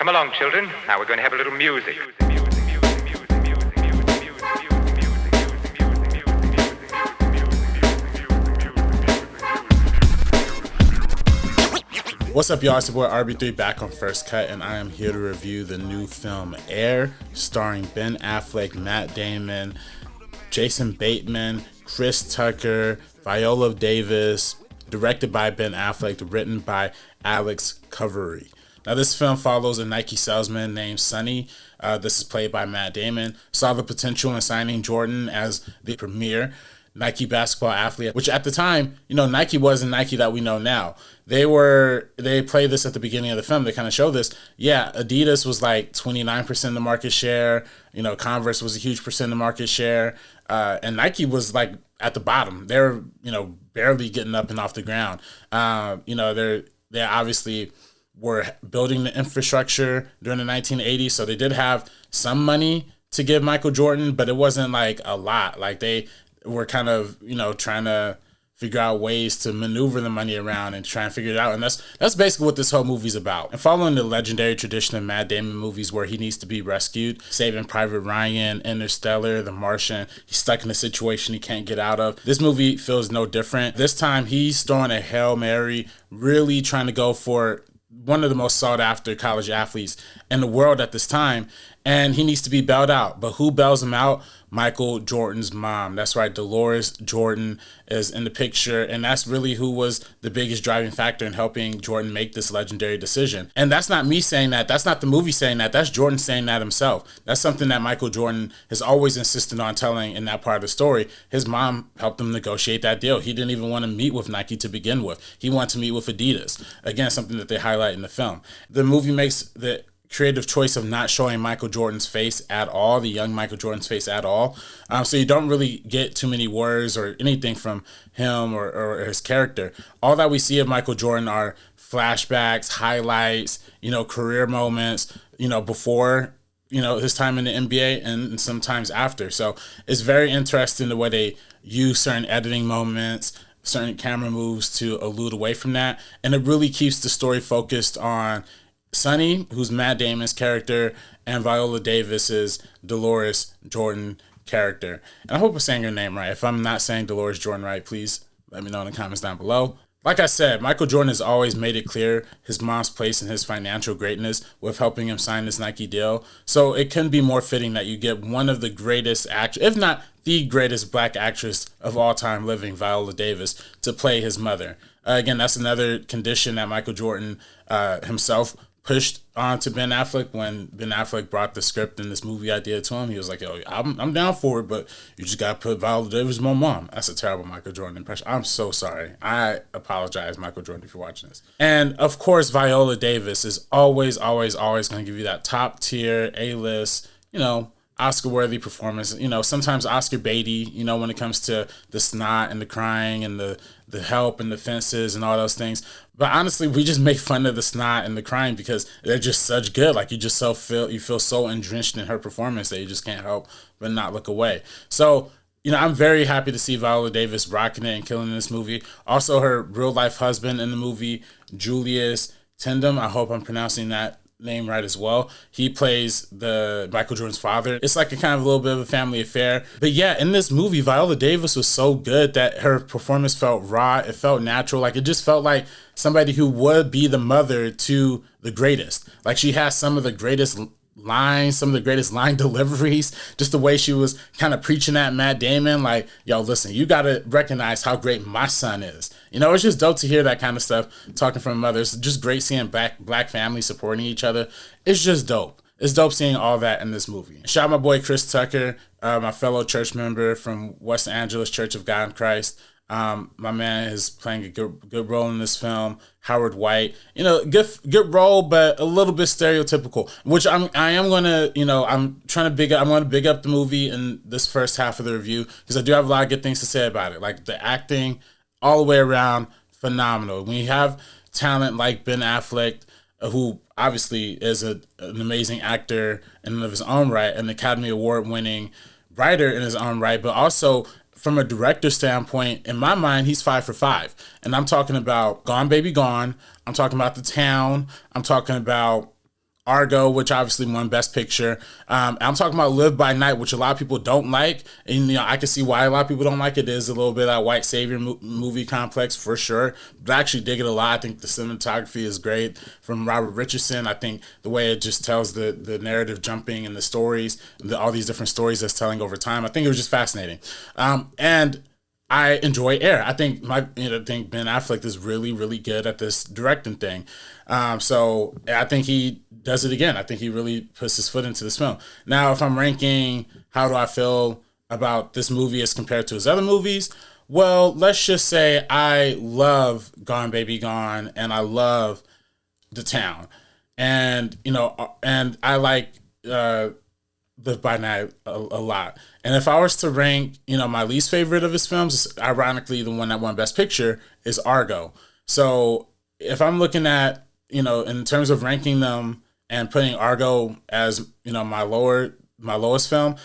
Come along, children. Now we're going to have a little music. What's up, y'all? It's your boy RB3 back on First Cut, and I am here to review the new film Air, starring Ben Affleck, Matt Damon, Jason Bateman, Chris Tucker, Viola Davis, directed by Ben Affleck, written by Alex Covery. Now, this film follows a Nike salesman named Sonny. This is played by Matt Damon. Saw the potential in signing Jordan as the premier Nike basketball athlete, which at the time, Nike wasn't Nike that we know now. They played this at the beginning of the film. They kind of show this. Yeah, Adidas was like 29% of the market share. Converse was a huge percent of the market share. And Nike was like at the bottom. They were, barely getting up and off the ground. They obviously were building the infrastructure during the 1980s. So they did have some money to give Michael Jordan, but it wasn't like a lot. Like they were kind of, trying to figure out ways to maneuver the money around and try and figure it out. And that's basically what this whole movie's about. And following the legendary tradition of Matt Damon movies where he needs to be rescued, Saving Private Ryan, Interstellar, The Martian, he's stuck in a situation he can't get out of. This movie feels no different. This time he's throwing a Hail Mary, really trying to go for one of the most sought after college athletes in the world at this time. And he needs to be bailed out. But who bails him out? Michael Jordan's mom. That's right, Dolores Jordan is in the picture. And that's really who was the biggest driving factor in helping Jordan make this legendary decision. And that's not me saying that. That's not the movie saying that. That's Jordan saying that himself. That's something that Michael Jordan has always insisted on telling in that part of the story. His mom helped him negotiate that deal. He didn't even want to meet with Nike to begin with. He wanted to meet with Adidas. Again, something that they highlight in the film. The movie makes the creative choice of not showing Michael Jordan's face at all, the young Michael Jordan's face at all. So you don't really get too many words or anything from him or his character. All that we see of Michael Jordan are flashbacks, highlights, career moments, before, his time in the NBA and sometimes after. So it's very interesting the way they use certain editing moments, certain camera moves to elude away from that. And it really keeps the story focused on Sonny, who's Matt Damon's character, and Viola Davis's Dolores Jordan character. And I hope I'm saying your name right. If I'm not saying Dolores Jordan right, please let me know in the comments down below. Like I said, Michael Jordan has always made it clear his mom's place in his financial greatness with helping him sign this Nike deal. So it couldn't be more fitting that you get one of the greatest actors, if not the greatest black actress of all time living, Viola Davis, to play his mother. Again, that's another condition that Michael Jordan himself pushed on to Ben Affleck when Ben Affleck brought the script and this movie idea to him. He was like, yo, I'm down for it, but you just got to put Viola Davis as my mom. That's a terrible Michael Jordan impression. I'm so sorry. I apologize, Michael Jordan, if you're watching this. And of course, Viola Davis is always going to give you that top tier, A-list, Oscar-worthy performance. Sometimes Oscar baity, when it comes to the snot and the crying and the help and the fences and all those things. But honestly, we just make fun of the snot and the crying because they're just such good. Like you feel so entrenched in her performance that you just can't help but not look away. So, I'm very happy to see Viola Davis rocking it and killing in this movie. Also, her real life husband in the movie, Julius Tennon. I hope I'm pronouncing that name right as well. He plays the Michael Jordan's father. It's like a kind of a little bit of a family affair. But yeah, in this movie, Viola Davis was so good that her performance felt raw. It felt natural. Like it just felt like somebody who would be the mother to the greatest. Like she has some of the greatest lines, some of the greatest line deliveries, just the way she was kind of preaching at Matt Damon, like, yo, listen, you got to recognize how great my son is. It's just dope to hear that kind of stuff, talking from mothers. Just great seeing black families supporting each other. It's just dope. It's dope seeing all that in this movie. Shout out my boy Chris Tucker, my fellow church member from West Angeles Church of God in Christ. My man is playing a good role in this film. Howard White, good role, but a little bit stereotypical. Which I'm going to big up the movie in this first half of the review because I do have a lot of good things to say about it. Like the acting, all the way around, phenomenal. When you have talent like Ben Affleck, who obviously is an amazing actor in and of his own right, an Academy Award winning writer in his own right, but also from a director standpoint, in my mind, he's 5 for 5. And I'm talking about Gone Baby Gone. I'm talking about The Town. I'm talking about Argo, which obviously won Best Picture. I'm talking about Live by Night, which a lot of people don't like, and I can see why a lot of people don't like it. It is a little bit of that white savior movie complex for sure, but I actually dig it a lot. I think the cinematography is great from Robert Richardson. I think the way it just tells the narrative jumping and the stories, all these different stories that's telling over time, I think it was just fascinating. And I enjoy Air. I think Ben Affleck is really, really good at this directing thing. So I think he does it again. I think he really puts his foot into this film. Now, if I'm ranking, how do I feel about this movie as compared to his other movies? Well, let's just say I love Gone Baby Gone, and I love The Town, and and I like Live by Night a lot. And if I was to rank, my least favorite of his films, ironically, the one that won Best Picture is Argo. So if I'm looking at, in terms of ranking them and putting Argo as, my lowest film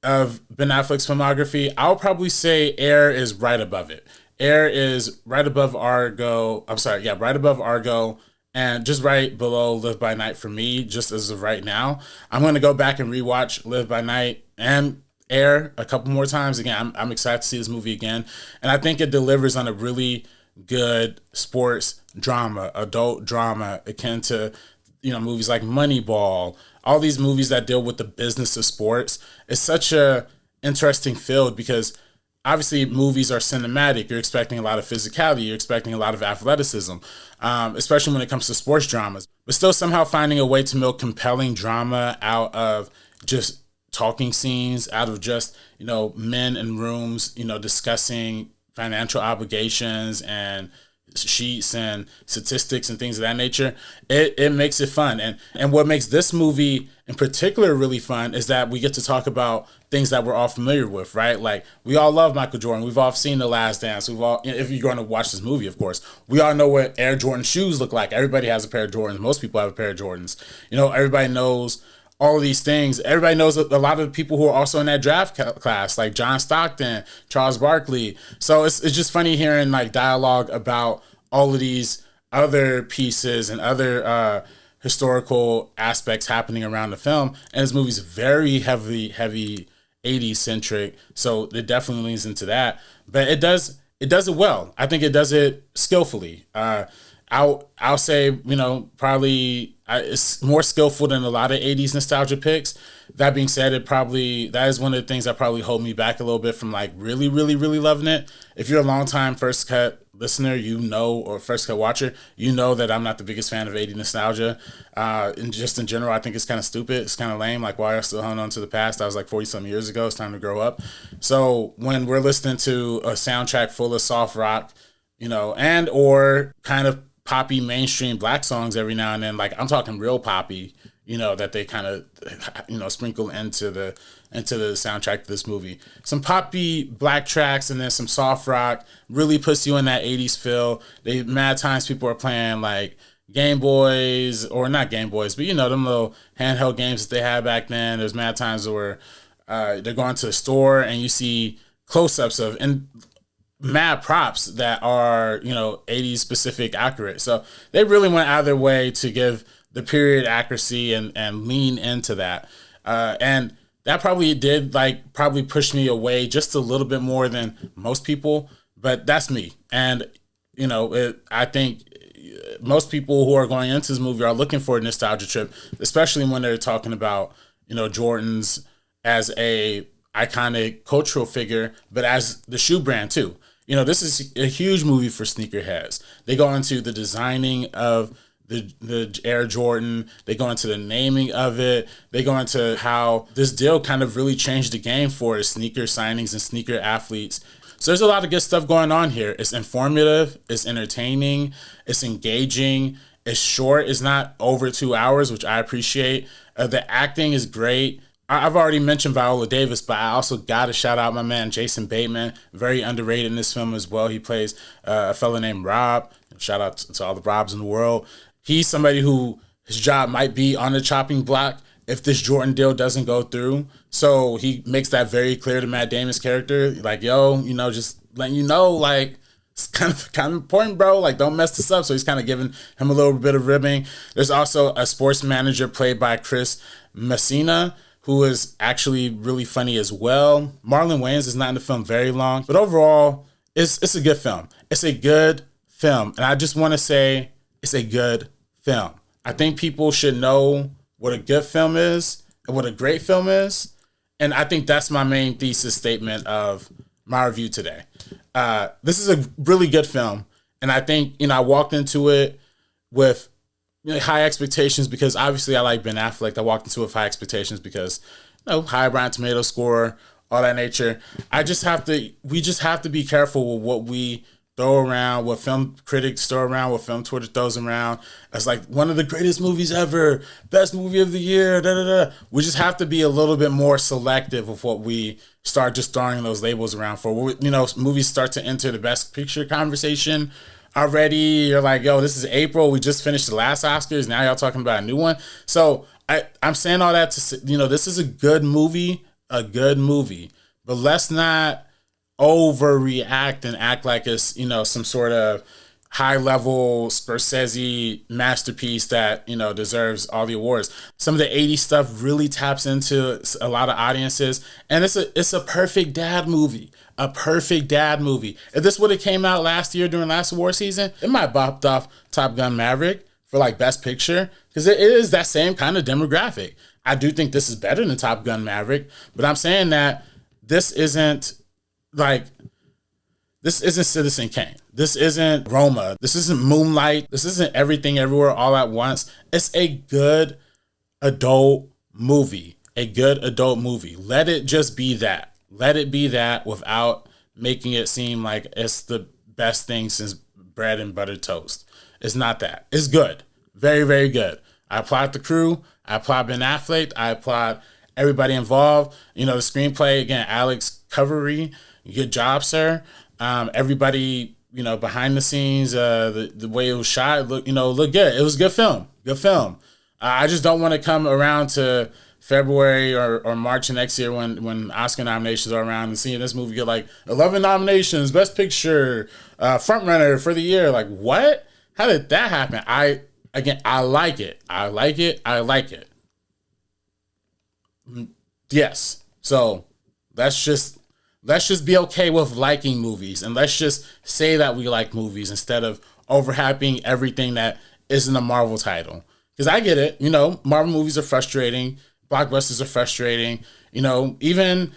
of Ben Affleck's filmography, I'll probably say Air is right above it. Air is right above Argo. Right above Argo. And just right below Live by Night for me, just as of right now. I'm going to go back and rewatch Live by Night and Air a couple more times. Again, I'm excited to see this movie again. And I think it delivers on a really good sports drama, adult drama, akin to, movies like Moneyball, all these movies that deal with the business of sports. It's such a interesting field because obviously movies are cinematic. You're expecting a lot of physicality. You're expecting a lot of athleticism, especially when it comes to sports dramas. But still somehow finding a way to milk compelling drama out of just talking scenes, out of just, men in rooms, discussing financial obligations and sheets and statistics and things of that nature. It makes it fun. And what makes this movie in particular really fun is that we get to talk about things that we're all familiar with, right? Like, we all love Michael Jordan. We've all seen The Last Dance. If you're going to watch this movie, of course, we all know what Air Jordan shoes look like. Everybody has a pair of Jordans. Most people have a pair of Jordans. Everybody knows all of these things. Everybody knows a lot of the people who are also in that draft class, like John Stockton, Charles Barkley. So it's just funny hearing like dialogue about all of these other pieces and other historical aspects happening around the film. And this movie's very heavy 80s centric, so it definitely leans into that. But it does it well. I think it does it skillfully. I'll say, probably it's more skillful than a lot of 80s nostalgia picks. That being said, that is one of the things that probably hold me back a little bit from like really, really, really loving it. If you're a longtime First Cut listener, or First Cut watcher, that I'm not the biggest fan of 80s nostalgia. And just in general, I think it's kind of stupid. It's kind of lame. Like, why are you still holding on to the past? That was like 40 some years ago. It's time to grow up. So when we're listening to a soundtrack full of soft rock, and or kind of poppy mainstream black songs every now and then, like I'm talking real poppy, that they kind of, sprinkle into the soundtrack of this movie. Some poppy black tracks and then some soft rock really puts you in that 80s feel. Mad times people are playing like Game Boys, or not Game Boys, but them little handheld games that they had back then. There's mad times where they're going to the store and you see close-ups of, and mad props that are, 80s specific accurate. So they really went out of their way to give the period accuracy and lean into that. And that probably did probably push me away just a little bit more than most people, but that's me. And, I think most people who are going into this movie are looking for a nostalgia trip, especially when they're talking about, Jordans as a iconic cultural figure, but as the shoe brand too. This is a huge movie for sneakerheads. They go into the designing of the Air Jordan. They go into the naming of it. They go into how this deal kind of really changed the game for sneaker signings and sneaker athletes. So there's a lot of good stuff going on here. It's informative. It's entertaining. It's engaging. It's short. It's not over 2 hours, which I appreciate. The acting is great. I've already mentioned Viola Davis, but I also got to shout out my man Jason Bateman. Very underrated in this film as well. He plays a fella named Rob. Shout out to all the Robs in the world. He's somebody who his job might be on the chopping block if this Jordan deal doesn't go through. So he makes that very clear to Matt Damon's character. Like, yo, just letting you know, like, it's kind of important, bro. Like, don't mess this up. So he's kind of giving him a little bit of ribbing. There's also a sports manager played by Chris Messina, who is actually really funny as well. Marlon Wayans is not in the film very long, but overall, it's a good film. It's a good film. And I just want to say it's a good film. I think people should know what a good film is and what a great film is. And I think that's my main thesis statement of my review today. This is a really good film. And I think, I walked into it with high expectations because obviously I like Ben Affleck. I walked into it with high expectations because, high Rotten Tomato score, all that nature. We just have to be careful with what we throw around, what film critics throw around, what film Twitter throws around. It's like one of the greatest movies ever, best movie of the year, da da da. We just have to be a little bit more selective of what we start just throwing those labels around for. Movies start to enter the best picture conversation already. You're like, yo, this is April. We just finished the last Oscars. Now y'all talking about a new one. So I'm saying all that to say, this is a good movie, but let's not overreact and act like it's, some sort of high level Scorsese masterpiece that, deserves all the awards. Some of the 80s stuff really taps into a lot of audiences, and it's a perfect dad movie. A perfect dad movie. If this would have came out last year during last award season, it might have bopped off Top Gun Maverick for like best picture because it is that same kind of demographic. I do think this is better than Top Gun Maverick, but I'm saying that this isn't Citizen Kane. This isn't Roma. This isn't Moonlight. This isn't Everything Everywhere All at Once. It's a good adult movie. Let it just be that. Let it be that without making it seem like it's the best thing since bread and buttered toast. It's not that. It's good. Very, very good. I applaud the crew. I applaud Ben Affleck. I applaud everybody involved. The screenplay, again, Alex Covery. Good job, sir. Everybody, behind the scenes, the way it was shot, looked good. It was a good film. Good film. I just don't want to come around to February or March of next year when Oscar nominations are around and seeing this movie get like 11 nominations, Best Picture, frontrunner for the year. Like, what? How did that happen? I like it. I like it. Yes. So let's just be okay with liking movies, and let's just say that we like movies instead of overhyping everything that isn't a Marvel title. Because I get it. Marvel movies are frustrating. Blockbusters are frustrating. Even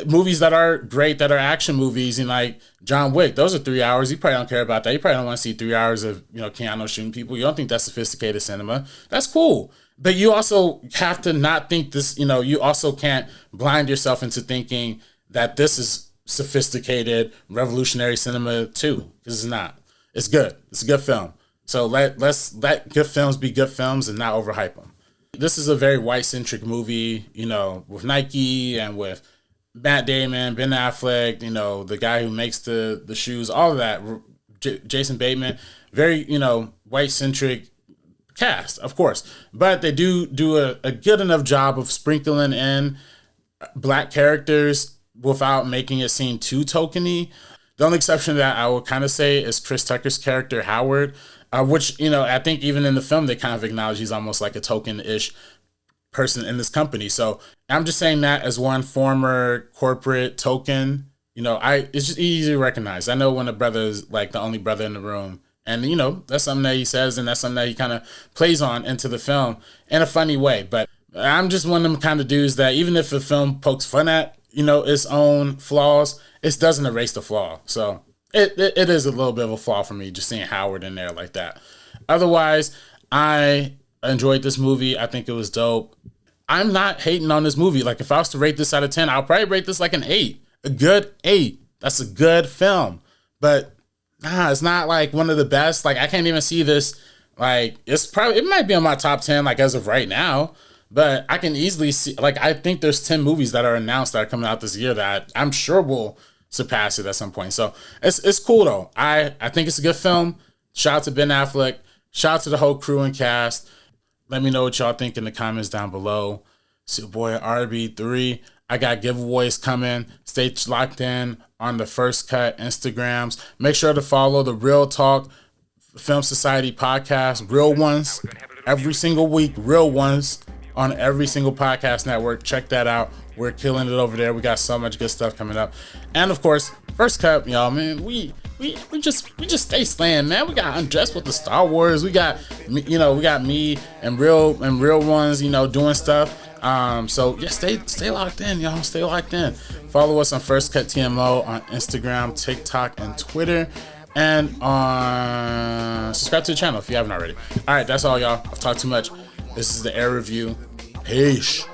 movies that are great, that are action movies, and like John Wick, those are 3 hours. You probably don't care about that. You probably don't want to see 3 hours of, Keanu shooting people. You don't think that's sophisticated cinema. That's cool. But you also have to not think this, you also can't blind yourself into thinking that this is sophisticated, revolutionary cinema too. Because it's not. It's good. It's a good film. So let's let good films be good films and not overhype them. This is a very white-centric movie, with Nike and with Matt Damon, Ben Affleck, the guy who makes the shoes, all of that, Jason Bateman, very, white-centric cast, of course. But they do a good enough job of sprinkling in black characters without making it seem too tokeny. The only exception that I would kind of say is Chris Tucker's character, Howard, which, I think even in the film, they kind of acknowledge he's almost like a token-ish person in this company. So I'm just saying that as one former corporate token, it's just easy to recognize. I know when a brother is like the only brother in the room, and, that's something that he says, and that's something that he kind of plays on into the film in a funny way. But I'm just one of them kind of dudes that even if the film pokes fun at, its own flaws, it doesn't erase the flaw. So it is a little bit of a flaw for me just seeing Howard in there like that. Otherwise, I enjoyed this movie. I think it was dope. I'm not hating on this movie. Like, if I was to rate this out of 10, I'll probably rate this like an 8. A good 8. That's a good film. But it's not like one of the best. Like, I can't even see this. Like, it might be on my top 10, like, as of right now. But I can easily see, like, I think there's 10 movies that are announced that are coming out this year that I'm sure will surpass it at some point. So it's cool though. I think it's a good film. Shout out to Ben Affleck. Shout out to the whole crew and cast. Let me know what y'all think in the comments down below. It's your boy RB3. I got giveaways coming. Stay locked in on the First Cut Instagrams. Make sure to follow the Real Talk Film Society podcast, Real Ones, every single week, Real Ones on every single podcast network. Check that out. We're killing it over there. We got so much good stuff coming up. And of course, First Cut, y'all, man, we just stay slaying, man. We got Undressed with the Star Wars. We got, you know, we got me and Real Ones, you know, doing stuff. So yeah, stay locked in, y'all. Stay locked in. Follow us on First Cut TMO on Instagram, TikTok, and Twitter. And subscribe to the channel if you haven't already. All right, that's all, y'all. I've talked too much. This is the Air Review. Peace.